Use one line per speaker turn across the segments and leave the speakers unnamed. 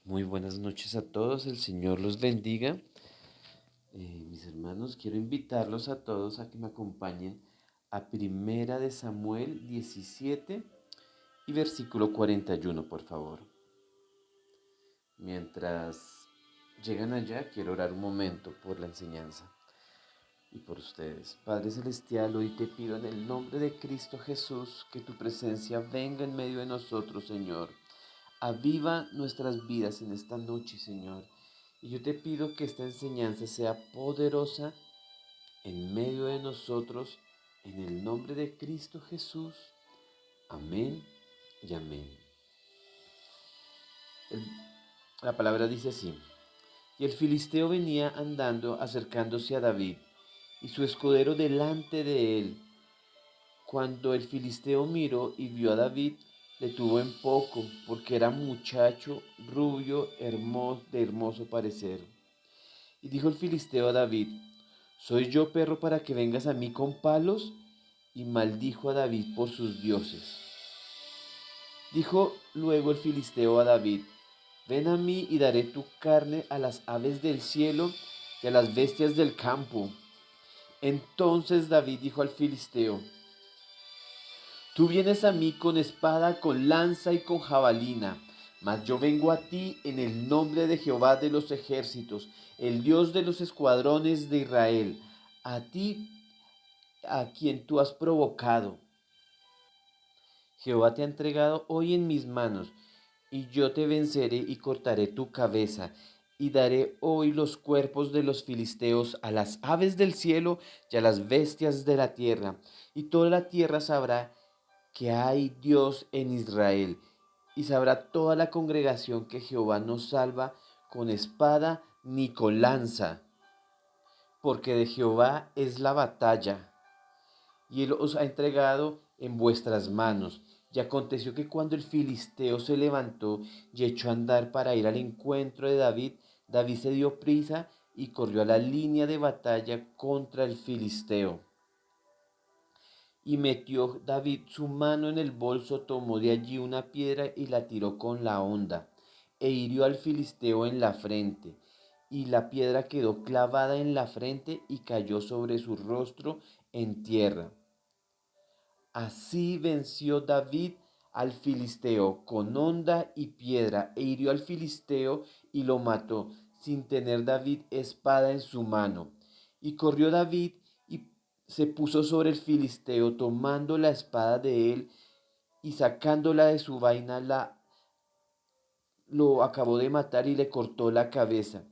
Muy buenas noches a todos, el Señor los bendiga. Mis hermanos, quiero invitarlos a todos a que me acompañen a Primera de Samuel 17 y versículo 41, por favor. Mientras llegan allá, quiero orar un momento por la enseñanza y por ustedes. Padre Celestial, hoy te pido en el nombre de Cristo Jesús que tu presencia venga en medio de nosotros, Señor. Aviva nuestras vidas en esta noche, Señor. Y yo te pido que esta enseñanza sea poderosa en medio de nosotros, en el nombre de Cristo Jesús. Amén y amén. El- la palabra dice así. Y el filisteo venía andando, acercándose a David, y su escudero delante de él. Cuando el filisteo miró y vio a David, le tuvo en poco, porque era muchacho, rubio, de hermoso parecer. Y dijo el filisteo a David, ¿soy yo perro para que vengas a mí con palos? Y maldijo a David por sus dioses. Dijo luego el filisteo a David, ven a mí y daré tu carne a las aves del cielo y a las bestias del campo. Entonces David dijo al filisteo, tú vienes a mí con espada, con lanza y con jabalina, mas yo vengo a ti en el nombre de Jehová de los ejércitos, el Dios de los escuadrones de Israel, a ti a quien tú has provocado. Jehová te ha entregado hoy en mis manos, y yo te venceré y cortaré tu cabeza, y daré hoy los cuerpos de los filisteos a las aves del cielo y a las bestias de la tierra, y toda la tierra sabrá que hay Dios en Israel, y sabrá toda la congregación que Jehová no salva con espada ni con lanza, porque de Jehová es la batalla y él os ha entregado en vuestras manos. Y aconteció que cuando el filisteo se levantó y echó a andar para ir al encuentro de David, David se dio prisa y corrió a la línea de batalla contra el filisteo. Y metió David su mano en el bolso, tomó de allí una piedra y la tiró con la honda, e hirió al filisteo en la frente. Y la piedra quedó clavada en la frente y cayó sobre su rostro en tierra. Así venció David al filisteo con honda y piedra, e hirió al filisteo y lo mató, sin tener David espada en su mano. Y corrió David y se puso sobre el filisteo, tomando la espada de él y sacándola de su vaina, lo acabó de matar y le cortó la cabeza.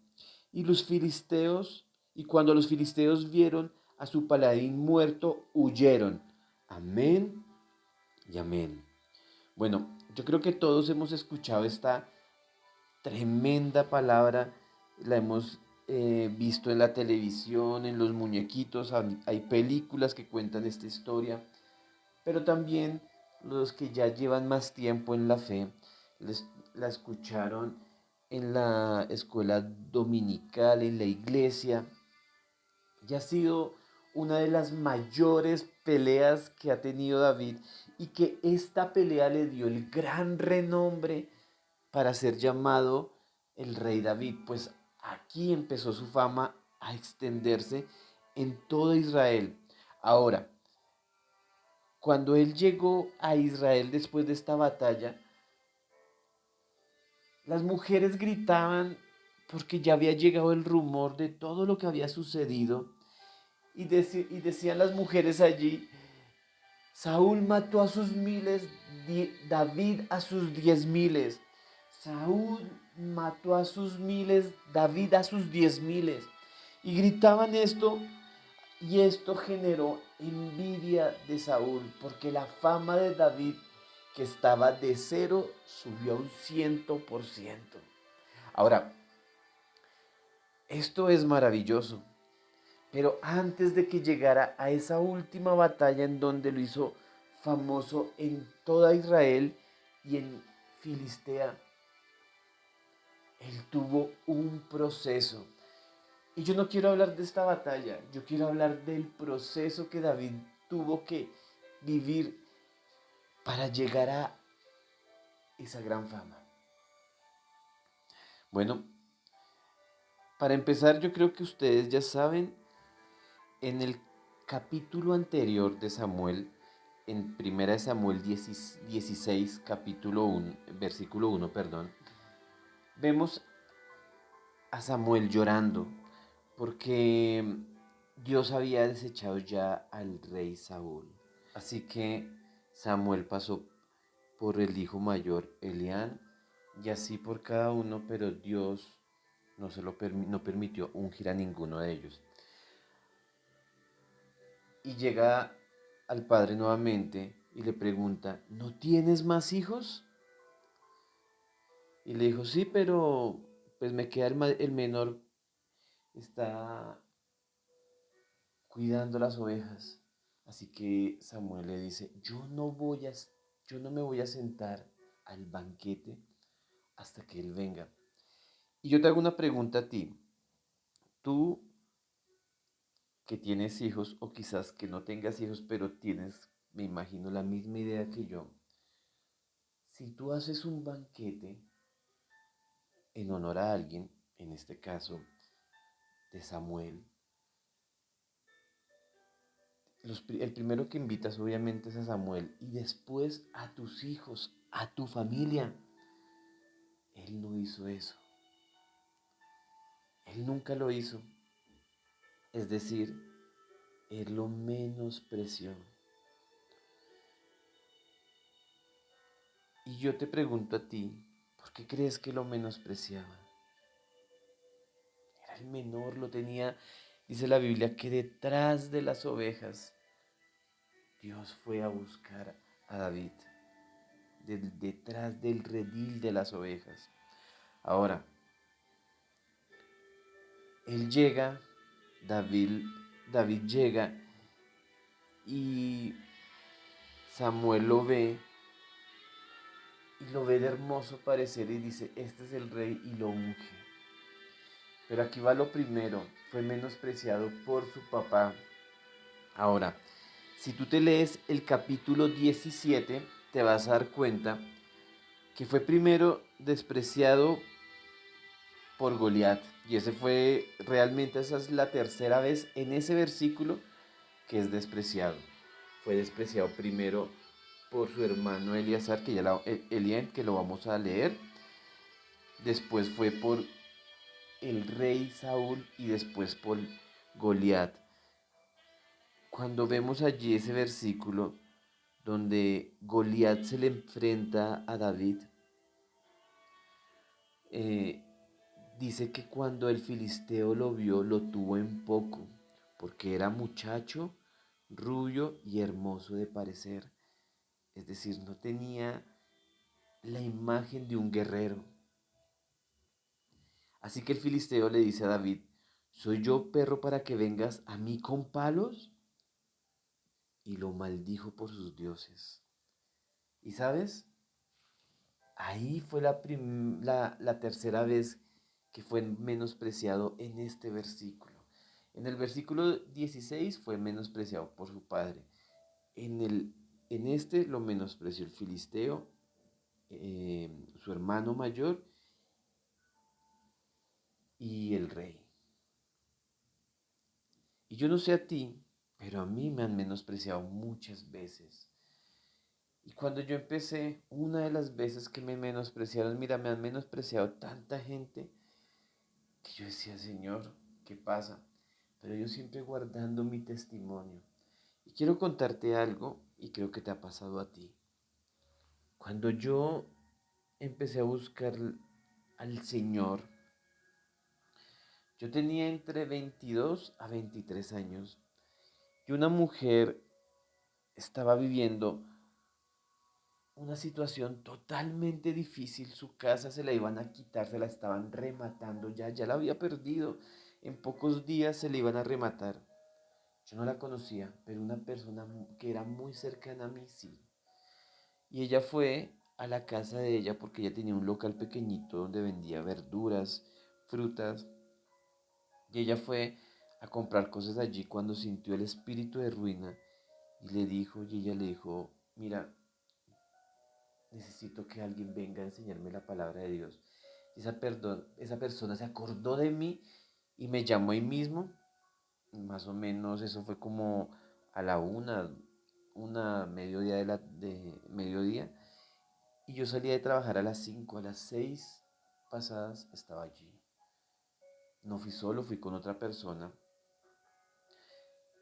Y los filisteos, y cuando los filisteos vieron a su paladín muerto, huyeron. Amén y amén. Bueno, yo creo que todos hemos escuchado esta tremenda palabra, la hemos visto en la televisión, en los muñequitos, hay películas que cuentan esta historia, pero también los que ya llevan más tiempo en la fe la escucharon en la escuela dominical, en la iglesia, y ha sido una de las mayores peleas que ha tenido David y que esta pelea le dio el gran renombre para ser llamado el rey David, pues aquí empezó su fama a extenderse en todo Israel. Ahora, cuando él llegó a Israel después de esta batalla, las mujeres gritaban porque ya había llegado el rumor de todo lo que había sucedido y decían las mujeres allí, Saúl mató a sus miles, David a sus 10,000. Saúl mató a sus miles, David a sus 10,000. Y gritaban esto, y esto generó envidia de Saúl, porque la fama de David, que estaba de 0, subió a un 100%. Ahora, esto es maravilloso. Pero antes de que llegara a esa última batalla en donde lo hizo famoso en toda Israel y en Filistea, él tuvo un proceso. Y yo no quiero hablar de esta batalla, yo quiero hablar del proceso que David tuvo que vivir para llegar a esa gran fama. Bueno, para empezar, yo creo que ustedes ya saben, en el capítulo anterior de Samuel, en Primera de Samuel 16, capítulo 1, versículo 1, perdón, vemos a Samuel llorando porque Dios había desechado ya al rey Saúl. Así que Samuel pasó por el hijo mayor Elián y así por cada uno, pero Dios no permitió ungir a ninguno de ellos. Y llega al padre nuevamente y le pregunta, ¿no tienes más hijos? Y le dijo, sí, pero pues me queda el menor, está cuidando las ovejas. Así que Samuel le dice, yo no me voy a sentar al banquete hasta que él venga. Y yo te hago una pregunta a ti. Tú que tienes hijos o quizás que no tengas hijos, pero tienes, me imagino, la misma idea que yo. Si tú haces un banquete en honor a alguien, en este caso de Samuel, el primero que invitas obviamente es a Samuel y después a tus hijos, a tu familia. Él no hizo eso. Él nunca lo hizo. Es decir, él lo menospreció. Y yo te pregunto a ti, ¿por qué crees que lo menospreciaba? Era el menor, lo tenía, dice la Biblia, que detrás de las ovejas Dios fue a buscar a David, detrás del redil de las ovejas. Ahora, él llega, David, David llega y Samuel lo ve y lo ve de hermoso parecer y dice, este es el rey y lo unge. Pero aquí va lo primero, fue menospreciado por su papá. Ahora, si tú te lees el capítulo 17, te vas a dar cuenta que fue primero despreciado por Goliat. Y ese fue realmente, esa es la tercera vez en ese versículo que es despreciado. Fue despreciado primero por su hermano Eleazar, Elián, que lo vamos a leer. Después fue por el rey Saúl y después por Goliat. Cuando vemos allí ese versículo donde Goliat se le enfrenta a David, eh, dice que cuando el filisteo lo vio, lo tuvo en poco, porque era muchacho, rubio y hermoso de parecer. Es decir, no tenía la imagen de un guerrero. Así que el filisteo le dice a David, ¿soy yo perro para que vengas a mí con palos? Y lo maldijo por sus dioses. ¿Y sabes? Ahí fue la tercera vez que fue menospreciado en este versículo. En el versículo 16 fue menospreciado por su padre. En este lo menospreció el filisteo, su hermano mayor y el rey. Y yo no sé a ti, pero a mí me han menospreciado muchas veces. Y cuando yo empecé, una de las veces que me menospreciaron, mira, me han menospreciado tanta gente que yo decía, Señor, ¿qué pasa? Pero yo siempre guardando mi testimonio. Y quiero contarte algo y creo que te ha pasado a ti. Cuando yo empecé a buscar al Señor, yo tenía entre 22 a 23 años y una mujer estaba viviendo una situación totalmente difícil. Su casa se la iban a quitar, se la estaban rematando ya la había perdido. En pocos días se la iban a rematar. Yo no la conocía, pero una persona que era muy cercana a mí sí. Y ella fue a la casa de ella porque ella tenía un local pequeñito donde vendía verduras, frutas. Y ella fue a comprar cosas allí cuando sintió el espíritu de ruina y ella le dijo, mira, necesito que alguien venga a enseñarme la palabra de Dios. Y esa persona se acordó de mí y me llamó ahí mismo. Más o menos eso fue como a la mediodía de mediodía. Y yo salía de trabajar a las 5, a las 6 pasadas estaba allí. No fui solo, fui con otra persona.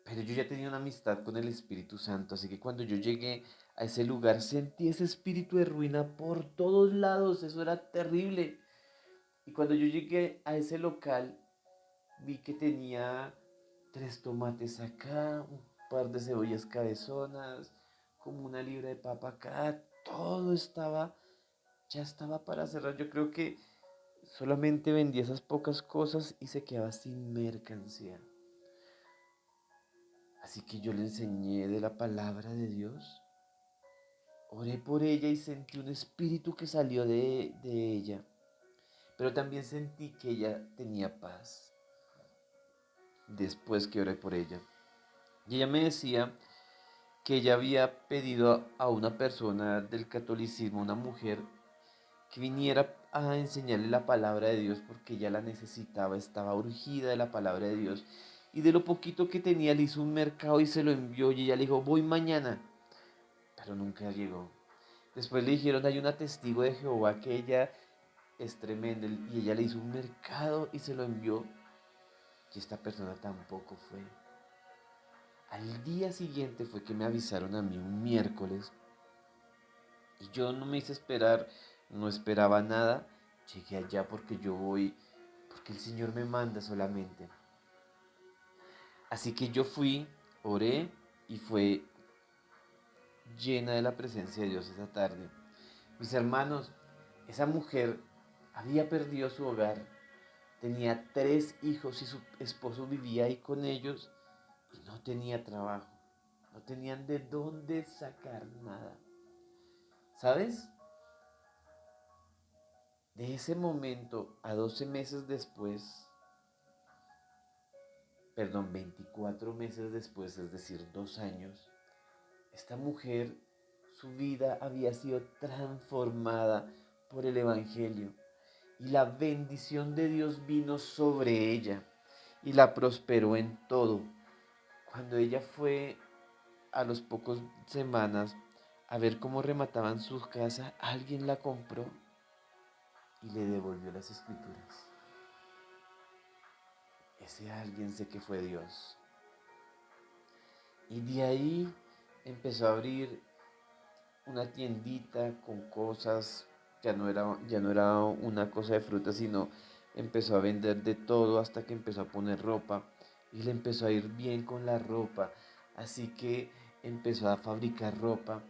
Pero yo ya tenía una amistad con el Espíritu Santo, así que cuando yo llegué a ese lugar sentí ese espíritu de ruina por todos lados, eso era terrible. Y cuando yo llegué a ese local, vi que tenía 3 tomates acá, un par de cebollas cabezonas, como una libra de papa acá, todo ya estaba para cerrar. Yo creo que solamente vendía esas pocas cosas y se quedaba sin mercancía. Así que yo le enseñé de la palabra de Dios. Oré por ella y sentí un espíritu que salió de ella. Pero también sentí que ella tenía paz después que oré por ella. Y ella me decía que ella había pedido a una persona del catolicismo, una mujer, que viniera a enseñarle la palabra de Dios porque ella la necesitaba, estaba urgida de la palabra de Dios. Y de lo poquito que tenía le hizo un mercado y se lo envió y ella le dijo, voy mañana, pero nunca llegó. Después le dijeron, hay una testigo de Jehová que ella es tremenda y ella le hizo un mercado y se lo envió y esta persona tampoco fue. Al día siguiente fue que me avisaron a mí un miércoles y yo no me hice esperar, no esperaba nada, llegué allá porque yo voy, porque el Señor me manda solamente. Así que yo fui, oré y fue llena de la presencia de Dios esa tarde. Mis hermanos, esa mujer había perdido su hogar, tenía 3 hijos y su esposo vivía ahí con ellos y no tenía trabajo, no tenían de dónde sacar nada. ¿Sabes? De ese momento a 12 meses después, perdón, 24 meses después, es decir, 2 años, esta mujer, su vida había sido transformada por el Evangelio y la bendición de Dios vino sobre ella y la prosperó en todo. Cuando ella fue a los pocos semanas a ver cómo remataban su casa, alguien la compró y le devolvió las escrituras. Ese alguien sé que fue Dios. Y de ahí empezó a abrir una tiendita con cosas, ya no era una cosa de fruta, sino empezó a vender de todo hasta que empezó a poner ropa y le empezó a ir bien con la ropa. Así que empezó a fabricar ropa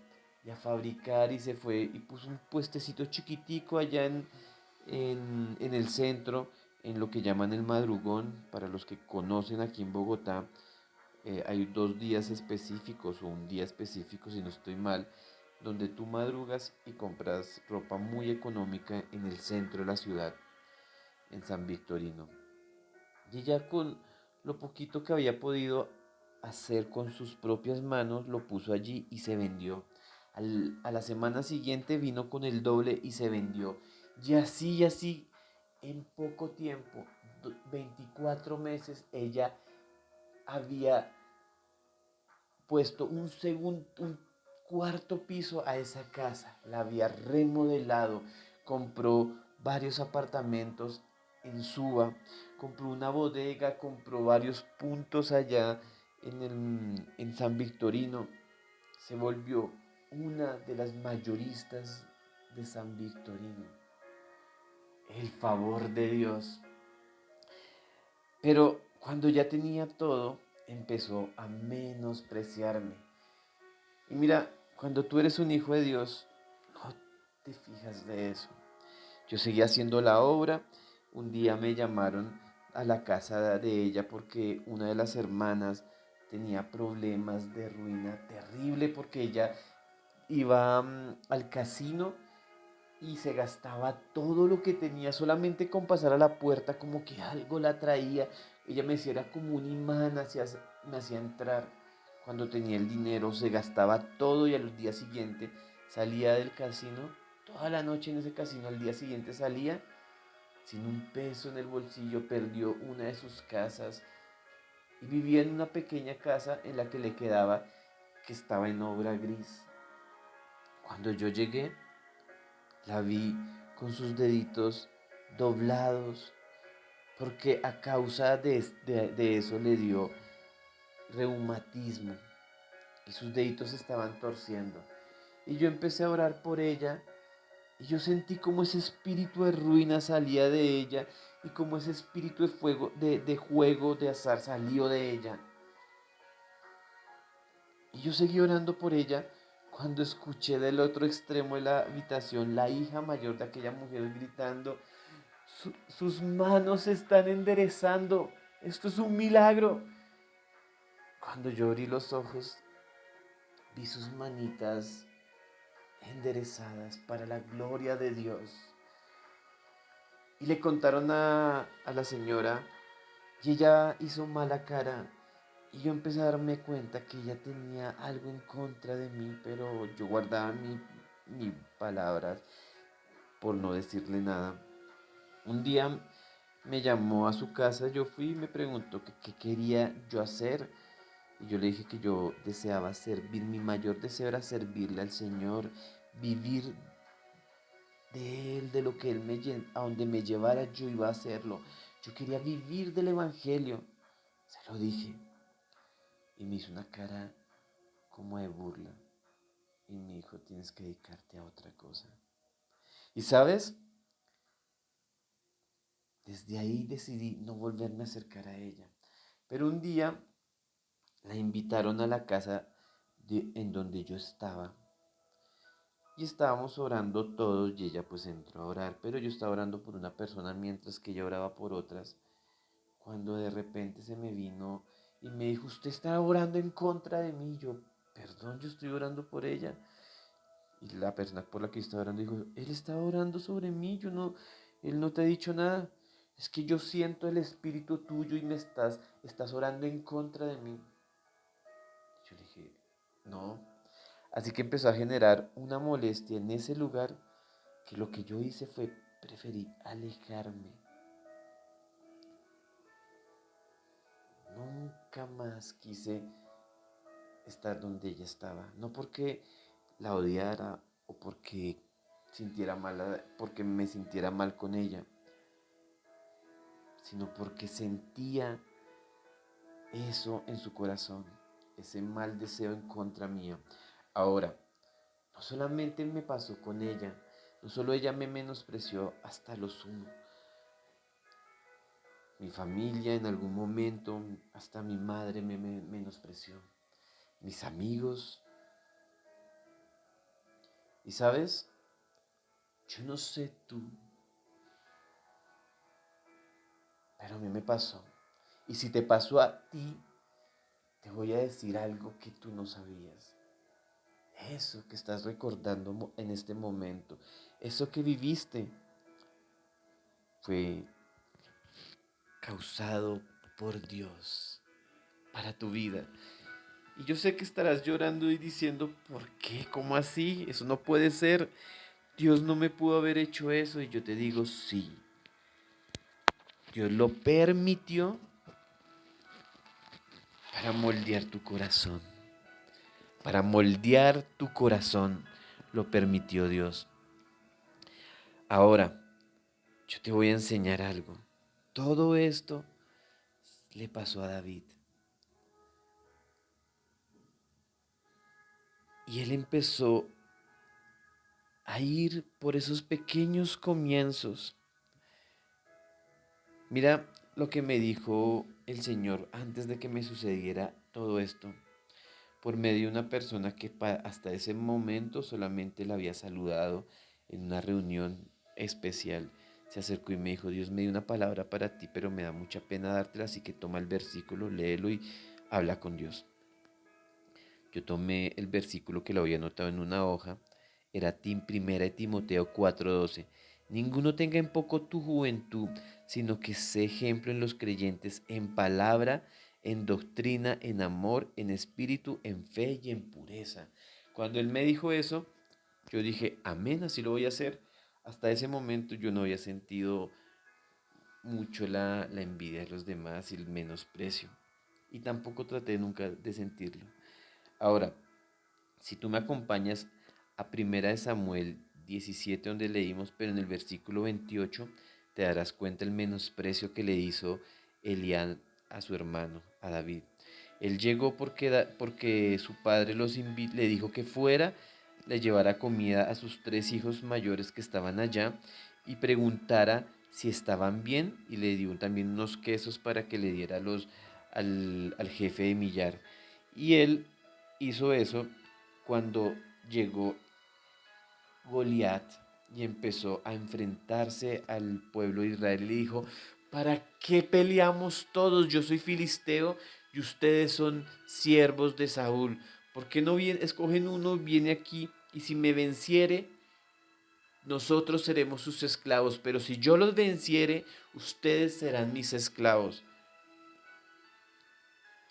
y a fabricar y se fue y puso un puestecito chiquitico allá en el centro, en lo que llaman el madrugón, para los que conocen aquí en Bogotá. Hay 2 días específicos o un día específico, si no estoy mal, donde tú madrugas y compras ropa muy económica en el centro de la ciudad, en San Victorino. Y ella con lo poquito que había podido hacer con sus propias manos, lo puso allí y se vendió. A la semana siguiente vino con el doble y se vendió. Y así, en poco tiempo, 24 meses, ella había puesto un cuarto piso a esa casa, la había remodelado, compró varios apartamentos en Suba, compró una bodega, compró varios puntos allá en San Victorino, se volvió una de las mayoristas de San Victorino. El favor de Dios. Pero cuando ya tenía todo, empezó a menospreciarme. Y mira, cuando tú eres un hijo de Dios, no te fijas de eso. Yo seguía haciendo la obra. Un día me llamaron a la casa de ella porque una de las hermanas tenía problemas de ruina terrible porque ella iba al casino y se gastaba todo lo que tenía solamente con pasar a la puerta, como que algo la traía. Ella me decía, era como un imán, me hacía entrar. Cuando tenía el dinero, se gastaba todo y al día siguiente salía del casino, toda la noche en ese casino, al día siguiente salía sin un peso en el bolsillo, perdió una de sus casas y vivía en una pequeña casa en la que le quedaba, que estaba en obra gris. Cuando yo llegué, la vi con sus deditos doblados, porque a causa de eso le dio reumatismo y sus deditos se estaban torciendo. Y yo empecé a orar por ella y yo sentí como ese espíritu de ruina salía de ella y como ese espíritu de fuego, de juego, de azar salió de ella. Y yo seguí orando por ella cuando escuché del otro extremo de la habitación la hija mayor de aquella mujer gritando, sus manos se están enderezando, esto es un milagro. Cuando yo abrí los ojos, vi sus manitas enderezadas para la gloria de Dios. Y le contaron a la señora y ella hizo mala cara. Y yo empecé a darme cuenta que ella tenía algo en contra de mí, pero yo guardaba mis palabras por no decirle nada. Un día me llamó a su casa, yo fui y me preguntó qué quería yo hacer. Y yo le dije que yo deseaba servir, mi mayor deseo era servirle al Señor, vivir de Él, de lo que Él a donde me llevara yo iba a hacerlo. Yo quería vivir del Evangelio. Se lo dije. Y me hizo una cara como de burla. Y me dijo, tienes que dedicarte a otra cosa. Y sabes, desde ahí decidí no volverme a acercar a ella. Pero un día la invitaron a la casa en donde yo estaba. Y estábamos orando todos y ella pues entró a orar. Pero yo estaba orando por una persona mientras que ella oraba por otras. Cuando de repente se me vino y me dijo, usted está orando en contra de mí. Yo, perdón, yo estoy orando por ella. Y la persona por la que estaba orando dijo, él estaba orando sobre mí, él no te ha dicho nada. Es que yo siento el espíritu tuyo y estás orando en contra de mí. Yo le dije, no. Así que empezó a generar una molestia en ese lugar que lo que yo hice fue preferir alejarme. Nunca más quise estar donde ella estaba. No porque la odiara o porque me sintiera mal con ella, sino porque sentía eso en su corazón, ese mal deseo en contra mía. Ahora, no solamente me pasó con ella, no solo ella me menospreció hasta lo sumo. Mi familia en algún momento, hasta mi madre me menospreció. Mis amigos. Y sabes, yo no sé tú, pero a mí me pasó. Y si te pasó a ti, te voy a decir algo que tú no sabías. Eso que estás recordando en este momento, eso que viviste, fue causado por Dios para tu vida. Y yo sé que estarás llorando y diciendo, ¿por qué? ¿Cómo así? Eso no puede ser. Dios no me pudo haber hecho eso. Y yo te digo, sí. Dios lo permitió para moldear tu corazón. Para moldear tu corazón lo permitió Dios. Ahora, yo te voy a enseñar algo. Todo esto le pasó a David. Y él empezó a ir por esos pequeños comienzos. Mira lo que me dijo el Señor antes de que me sucediera todo esto, por medio de una persona que hasta ese momento solamente la había saludado en una reunión especial. Se acercó y me dijo, Dios me dio una palabra para ti, pero me da mucha pena dártela, así que toma el versículo, léelo y habla con Dios. Yo tomé el versículo que lo había anotado en una hoja, era Primera de Timoteo 4:12. Ninguno tenga en poco tu juventud, sino que sé ejemplo en los creyentes en palabra, en doctrina, en amor, en espíritu, en fe y en pureza. Cuando él me dijo eso, yo dije, amén, así lo voy a hacer. Hasta ese momento yo no había sentido mucho la envidia de los demás y el menosprecio. Y tampoco traté nunca de sentirlo. Ahora, si tú me acompañas a Primera de Samuel 17, donde leímos, pero en el versículo 28, te darás cuenta el menosprecio que le hizo Eliab a su hermano, a David. Él llegó porque su padre le dijo que fuera, le llevara comida a sus tres hijos mayores que estaban allá y preguntara si estaban bien y le dio también unos quesos para que le diera al jefe de millar. Y él hizo eso cuando llegó Goliat y empezó a enfrentarse al pueblo de Israel y le dijo, ¿para qué peleamos todos? Yo soy filisteo y ustedes son siervos de Saúl. ¿Por qué no escogen uno, viene aquí y si me venciere, nosotros seremos sus esclavos? Pero si yo los venciere, ustedes serán mis esclavos.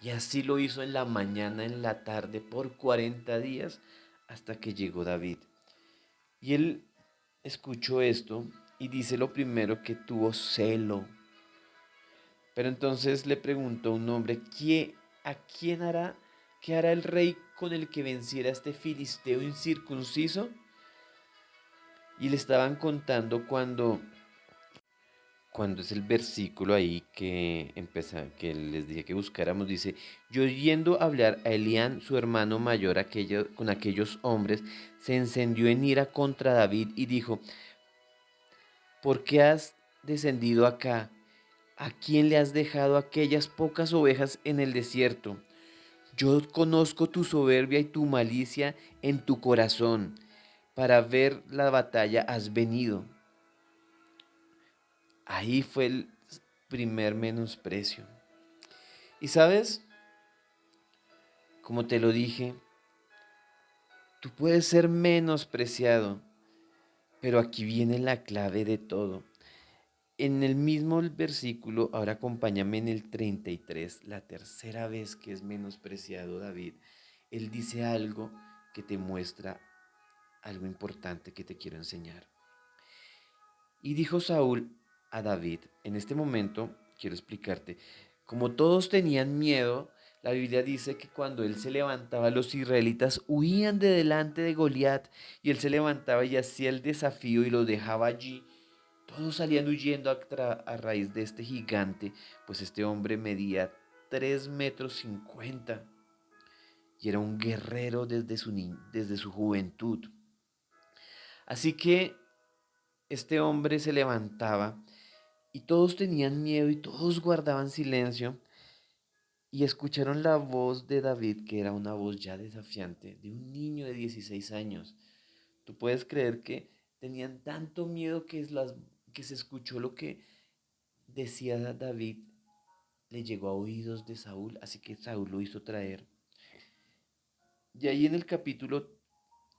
Y así lo hizo en la mañana, en la tarde, por 40 días, hasta que llegó David. Y él escuchó esto y dice lo primero que tuvo celo. Pero entonces le preguntó un hombre, ¿a quién hará? ¿Qué hará el rey con el que venciera a este filisteo incircunciso? Y le estaban contando cuando es el versículo ahí que les dije que buscáramos, dice, yo yendo a hablar a Elián, su hermano mayor, con aquellos hombres, se encendió en ira contra David y dijo, ¿por qué has descendido acá? ¿A quién le has dejado aquellas pocas ovejas en el desierto? Yo conozco tu soberbia y tu malicia en tu corazón. Para ver la batalla has venido. Ahí fue el primer menosprecio. Y sabes, como te lo dije, tú puedes ser menospreciado, pero aquí viene la clave de todo. En el mismo versículo, ahora acompáñame en el 33, la tercera vez que es menospreciado David, él dice algo que te muestra algo importante que te quiero enseñar. Y dijo Saúl a David, en este momento quiero explicarte, como todos tenían miedo, la Biblia dice que cuando él se levantaba, los israelitas huían de delante de Goliat y él se levantaba y hacía el desafío y lo dejaba allí. Todos salían huyendo a raíz de este gigante, pues este hombre medía 3,50 m y era un guerrero desde su juventud. Así que este hombre se levantaba y todos tenían miedo y todos guardaban silencio y escucharon la voz de David, que era una voz ya desafiante, de un niño de 16 años. Tú puedes creer que tenían tanto miedo que se escuchó lo que decía David, le llegó a oídos de Saúl, así que Saúl lo hizo traer. Y ahí en el capítulo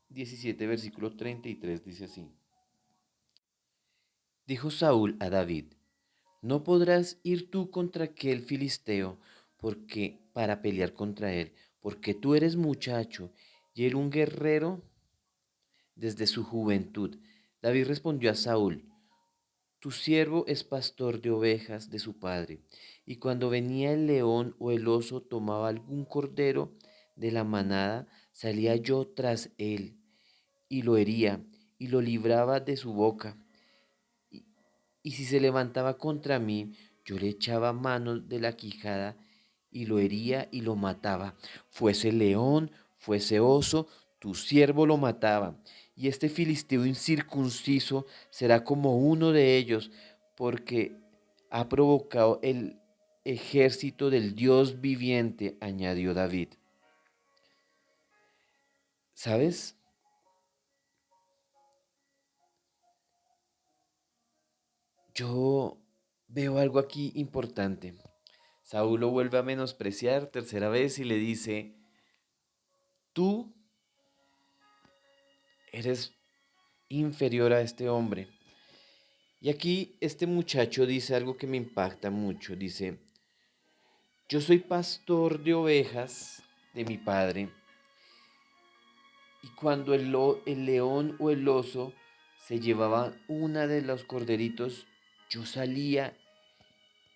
17, versículo 33 dice así. Dijo Saúl a David, no podrás ir tú contra aquel filisteo para pelear contra él, porque tú eres muchacho y él un guerrero desde su juventud. David respondió a Saúl, tu siervo es pastor de ovejas de su padre, y cuando venía el león o el oso tomaba algún cordero de la manada, salía yo tras él, y lo hería, y lo libraba de su boca. Y, y si se levantaba contra mí, yo le echaba mano de la quijada, y lo hería y lo mataba. Fuese león, fuese oso, tu siervo lo mataba. Y este filisteo incircunciso será como uno de ellos, porque ha provocado el ejército del Dios viviente, añadió David. ¿Sabes? Yo veo algo aquí importante. Saúl lo vuelve a menospreciar tercera vez y le dice, tú eres inferior a este hombre. Y aquí este muchacho dice algo que me impacta mucho. Dice, yo soy pastor de ovejas de mi padre y cuando el león o el oso se llevaba una de los corderitos, yo salía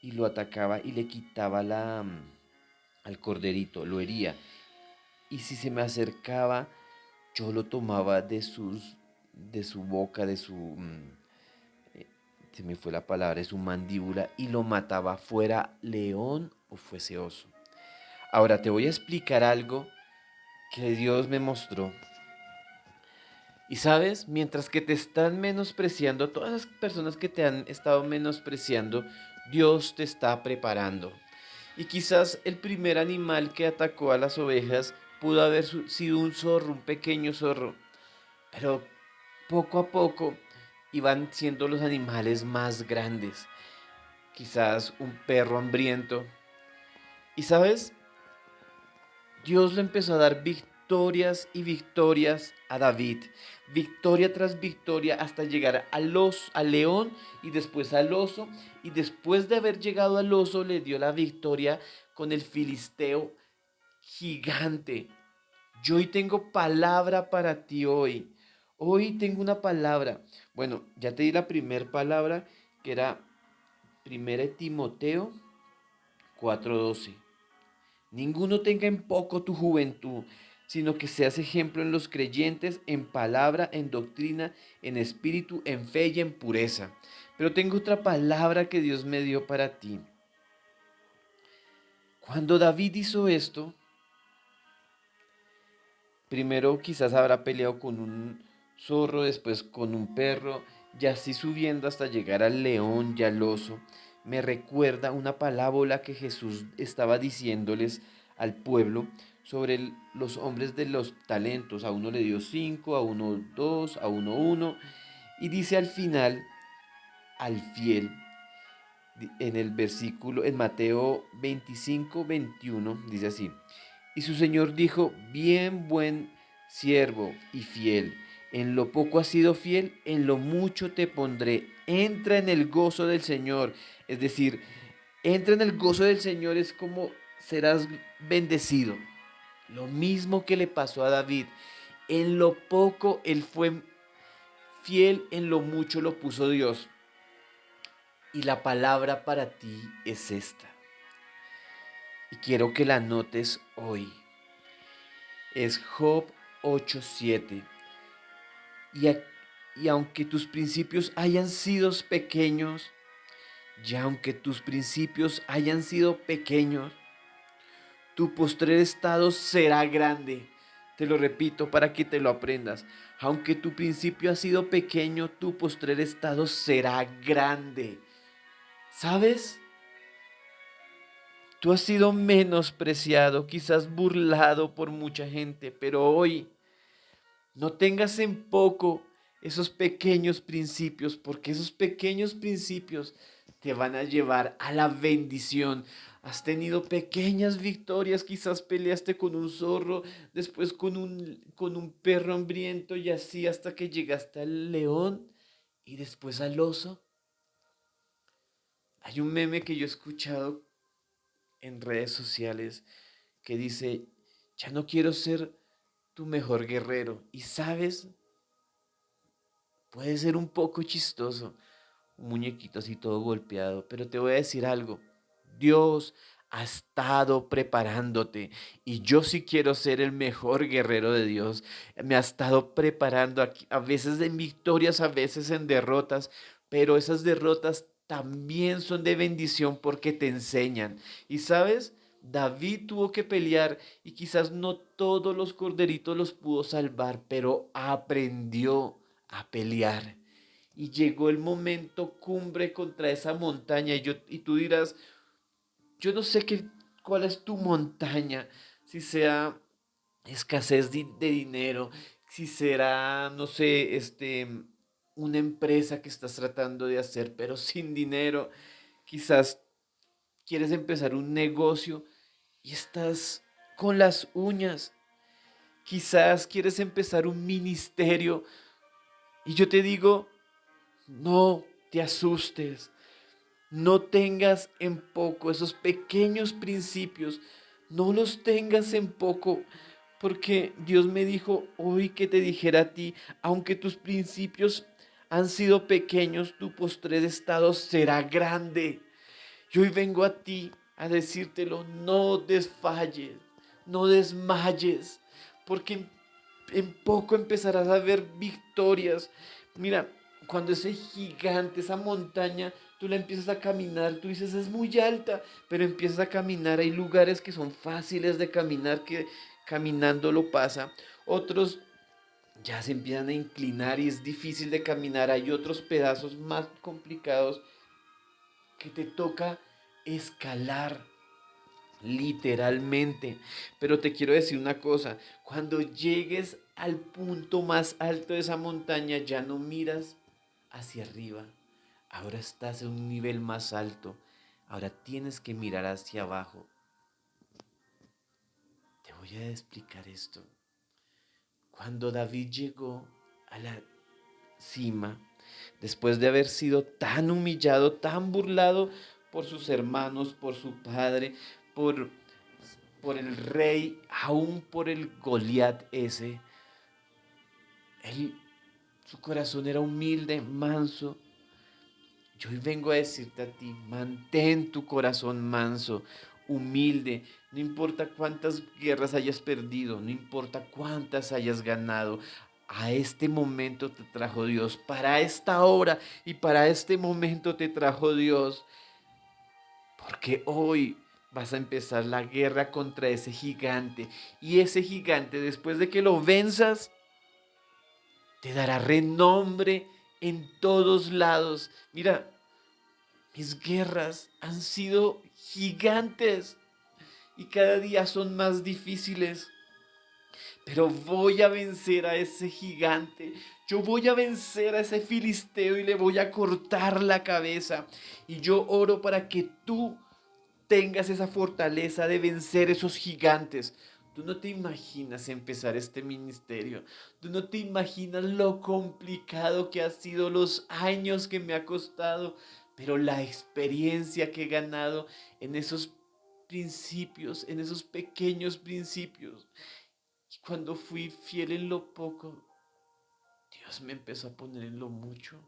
y lo atacaba y le quitaba al corderito, lo hería. Y si se me acercaba, yo lo tomaba de su boca, eh, se me fue la palabra, de su mandíbula y lo mataba, fuera león o fuese oso. Ahora te voy a explicar algo que Dios me mostró. Y sabes, mientras que te están menospreciando, todas las personas que te han estado menospreciando, Dios te está preparando. Y quizás el primer animal que atacó a las ovejas pudo haber sido un zorro, un pequeño zorro. Pero poco a poco iban siendo los animales más grandes. Quizás un perro hambriento. Y sabes, Dios le empezó a dar victorias y victorias a David, victoria tras victoria hasta llegar al león y después al oso. Y después de haber llegado al oso le dio la victoria con el filisteo gigante. Yo hoy tengo palabra para ti hoy. Hoy tengo una palabra. Bueno, ya te di la primera palabra que era 1 Timoteo 4:12. Ninguno tenga en poco tu juventud, sino que seas ejemplo en los creyentes, en palabra, en doctrina, en espíritu, en fe y en pureza. Pero tengo otra palabra que Dios me dio para ti. Cuando David hizo esto, primero quizás habrá peleado con un zorro, después con un perro, y así subiendo hasta llegar al león y al oso. Me recuerda una parábola que Jesús estaba diciéndoles al pueblo sobre los hombres de los talentos. A uno le dio 5, a uno 2, a uno 1. Y dice al final, al fiel, en el versículo, en Mateo 25, 21, dice así. Y su señor dijo, bien buen siervo y fiel, en lo poco has sido fiel, en lo mucho te pondré. Entra en el gozo del Señor. Es decir, entra en el gozo del Señor es como serás bendecido. Lo mismo que le pasó a David. En lo poco él fue fiel, en lo mucho lo puso Dios. Y la palabra para ti es esta. Y quiero que la notes hoy. Es Job 8:7. Y, y aunque tus principios hayan sido pequeños, y aunque tus principios hayan sido pequeños, tu postrer estado será grande. Te lo repito para que te lo aprendas. Aunque tu principio ha sido pequeño, tu postrer estado será grande. ¿Sabes? Tú has sido menospreciado, quizás burlado por mucha gente, pero hoy no tengas en poco esos pequeños principios, porque esos pequeños principios te van a llevar a la bendición. Has tenido pequeñas victorias, quizás peleaste con un zorro, después con un perro hambriento y así hasta que llegaste al león y después al oso. Hay un meme que yo he escuchado en redes sociales que dice, ya no quiero ser tu mejor guerrero. Y sabes, puede ser un poco chistoso, un muñequito así todo golpeado, pero te voy a decir algo. Dios ha estado preparándote y yo sí quiero ser el mejor guerrero de Dios. Me ha estado preparando aquí, a veces en victorias, a veces en derrotas, pero esas derrotas también son de bendición porque te enseñan. Y sabes, David tuvo que pelear y quizás no todos los corderitos los pudo salvar, pero aprendió a pelear. Y llegó el momento cumbre contra esa montaña. Y tú dirás, yo no sé cuál es tu montaña, si sea escasez de dinero, si será, no sé, una empresa que estás tratando de hacer, pero sin dinero. Quizás quieres empezar un negocio y estás con las uñas. Quizás quieres empezar un ministerio y yo te digo, no te asustes, no tengas en poco esos pequeños principios, no los tengas en poco, porque Dios me dijo hoy que te dijera a ti, aunque tus principios han sido pequeños, tu postrer estado será grande. Yo hoy vengo a ti a decírtelo, no desfalles, no desmayes, porque en poco empezarás a ver victorias. Mira, cuando ese gigante, esa montaña, tú la empiezas a caminar, tú dices es muy alta, pero empiezas a caminar, hay lugares que son fáciles de caminar, que caminando lo pasa. Otros ya se empiezan a inclinar y es difícil de caminar. Hay otros pedazos más complicados que te toca escalar literalmente. Pero te quiero decir una cosa, cuando llegues al punto más alto de esa montaña ya no miras hacia arriba. Ahora estás en un nivel más alto. Ahora tienes que mirar hacia abajo. Te voy a explicar esto. Cuando David llegó a la cima, después de haber sido tan humillado, tan burlado por sus hermanos, por su padre, por, por el rey, aún por el Goliat ese, él, su corazón era humilde, manso. Yo hoy vengo a decirte a ti, mantén tu corazón manso, humilde, no importa cuántas guerras hayas perdido, no importa cuántas hayas ganado, a este momento te trajo Dios, para esta hora y para este momento te trajo Dios, porque hoy vas a empezar la guerra contra ese gigante y ese gigante después de que lo venzas, te dará renombre en todos lados. Mira, mis guerras han sido gigantes y cada día son más difíciles. Pero voy a vencer a ese gigante. Yo voy a vencer a ese filisteo y le voy a cortar la cabeza. Y yo oro para que tú tengas esa fortaleza de vencer esos gigantes. Tú no te imaginas empezar este ministerio. Tú no te imaginas lo complicado que ha sido, los años que me ha costado, pero la experiencia que he ganado en esos principios, en esos pequeños principios. Y cuando fui fiel en lo poco, Dios me empezó a poner en lo mucho.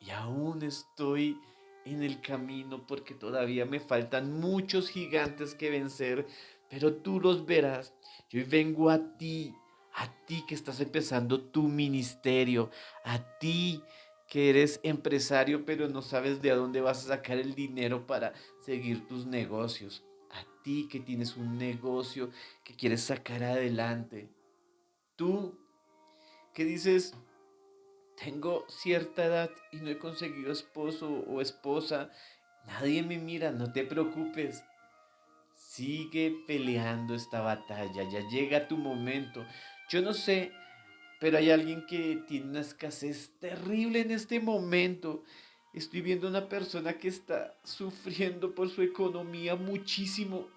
Y aún estoy en el camino porque todavía me faltan muchos gigantes que vencer, pero tú los verás. Yo hoy vengo a ti que estás empezando tu ministerio, a ti que eres empresario pero no sabes de dónde vas a sacar el dinero para seguir tus negocios, a ti que tienes un negocio que quieres sacar adelante. Tú que dices, tengo cierta edad y no he conseguido esposo o esposa. Nadie me mira, no te preocupes. Sigue peleando esta batalla, ya llega tu momento. Yo no sé, pero hay alguien que tiene una escasez terrible en este momento. Estoy viendo una persona que está sufriendo por su economía muchísimo.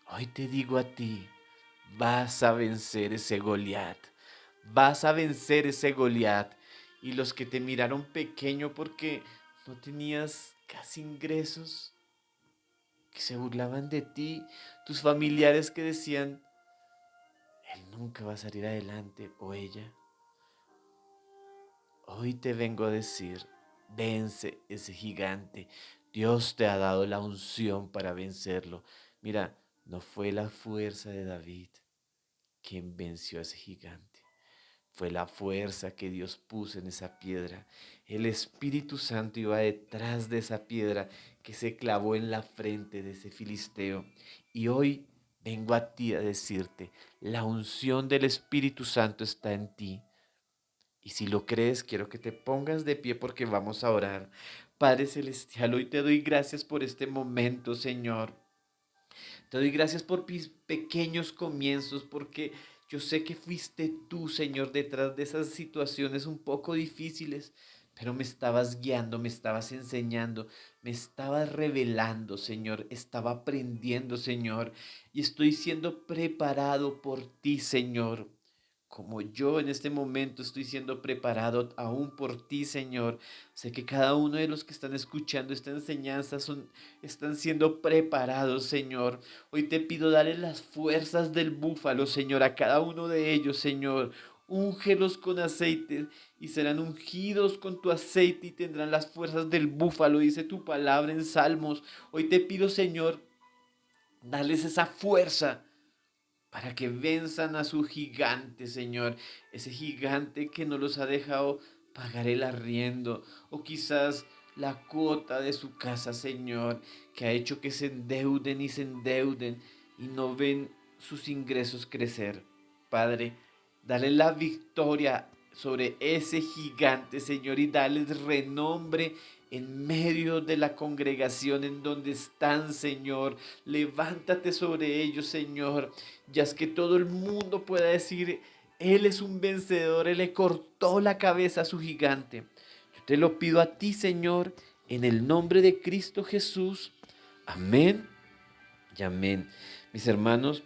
Hoy te digo a ti, vas a vencer ese Goliat. Vas a vencer ese Goliat. Y los que te miraron pequeño porque no tenías casi ingresos, que se burlaban de ti, tus familiares que decían, él nunca va a salir adelante o ella. Hoy te vengo a decir, vence ese gigante. Dios te ha dado la unción para vencerlo. Mira, no fue la fuerza de David quien venció a ese gigante. Fue la fuerza que Dios puso en esa piedra. El Espíritu Santo iba detrás de esa piedra que se clavó en la frente de ese filisteo. Y hoy vengo a ti a decirte, la unción del Espíritu Santo está en ti. Y si lo crees, quiero que te pongas de pie porque vamos a orar. Padre Celestial, hoy te doy gracias por este momento, Señor. Te doy gracias por mis pequeños comienzos, porque yo sé que fuiste tú, Señor, detrás de esas situaciones un poco difíciles, pero me estabas guiando, me estabas enseñando, me estabas revelando, Señor, estaba aprendiendo, Señor, y estoy siendo preparado por ti, Señor. Como yo en este momento estoy siendo preparado aún por ti, Señor. Sé que cada uno de los que están escuchando esta enseñanza están siendo preparados, Señor. Hoy te pido darle las fuerzas del búfalo, Señor, a cada uno de ellos, Señor. Úngelos con aceite y serán ungidos con tu aceite y tendrán las fuerzas del búfalo, dice tu palabra en Salmos. Hoy te pido, Señor, darles esa fuerza para que venzan a su gigante, Señor, ese gigante que no los ha dejado pagar el arriendo o quizás la cuota de su casa, Señor, que ha hecho que se endeuden y no ven sus ingresos crecer. Padre, dale la victoria sobre ese gigante, Señor, y dales renombre en medio de la congregación en donde están, Señor. Levántate sobre ellos, Señor, ya es que todo el mundo pueda decir, Él es un vencedor, Él le cortó la cabeza a su gigante. Yo te lo pido a ti, Señor, en el nombre de Cristo Jesús. Amén y amén. Mis hermanos,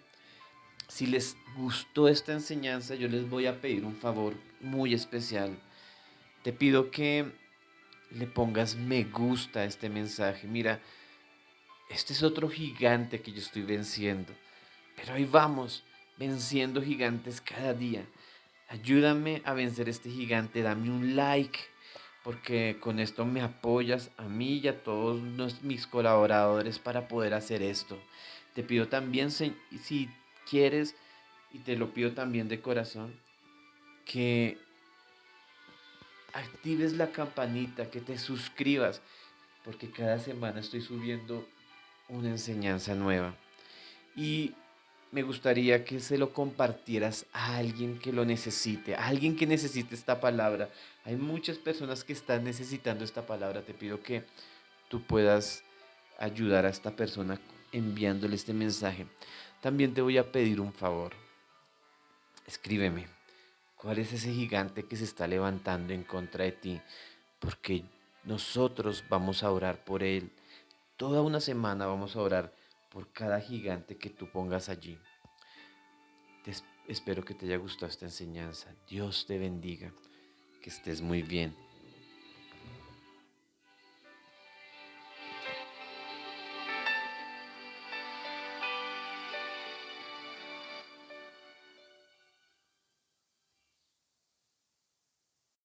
si les gustó esta enseñanza, yo les voy a pedir un favor muy especial. Te pido que le pongas me gusta a este mensaje. Mira, este es otro gigante que yo estoy venciendo. Pero ahí vamos, venciendo gigantes cada día. Ayúdame a vencer este gigante, dame un like, porque con esto me apoyas a mí y a todos mis colaboradores para poder hacer esto. Te pido también, si quieres, y te lo pido también de corazón, que actives la campanita, que te suscribas, porque cada semana estoy subiendo una enseñanza nueva. Y me gustaría que se lo compartieras a alguien que lo necesite, a alguien que necesite esta palabra. Hay muchas personas que están necesitando esta palabra. Te pido que tú puedas ayudar a esta persona enviándole este mensaje. También te voy a pedir un favor. Escríbeme. ¿Cuál es ese gigante que se está levantando en contra de ti? Porque nosotros vamos a orar por él. Toda una semana vamos a orar por cada gigante que tú pongas allí. Espero que te haya gustado esta enseñanza. Dios te bendiga. Que estés muy bien.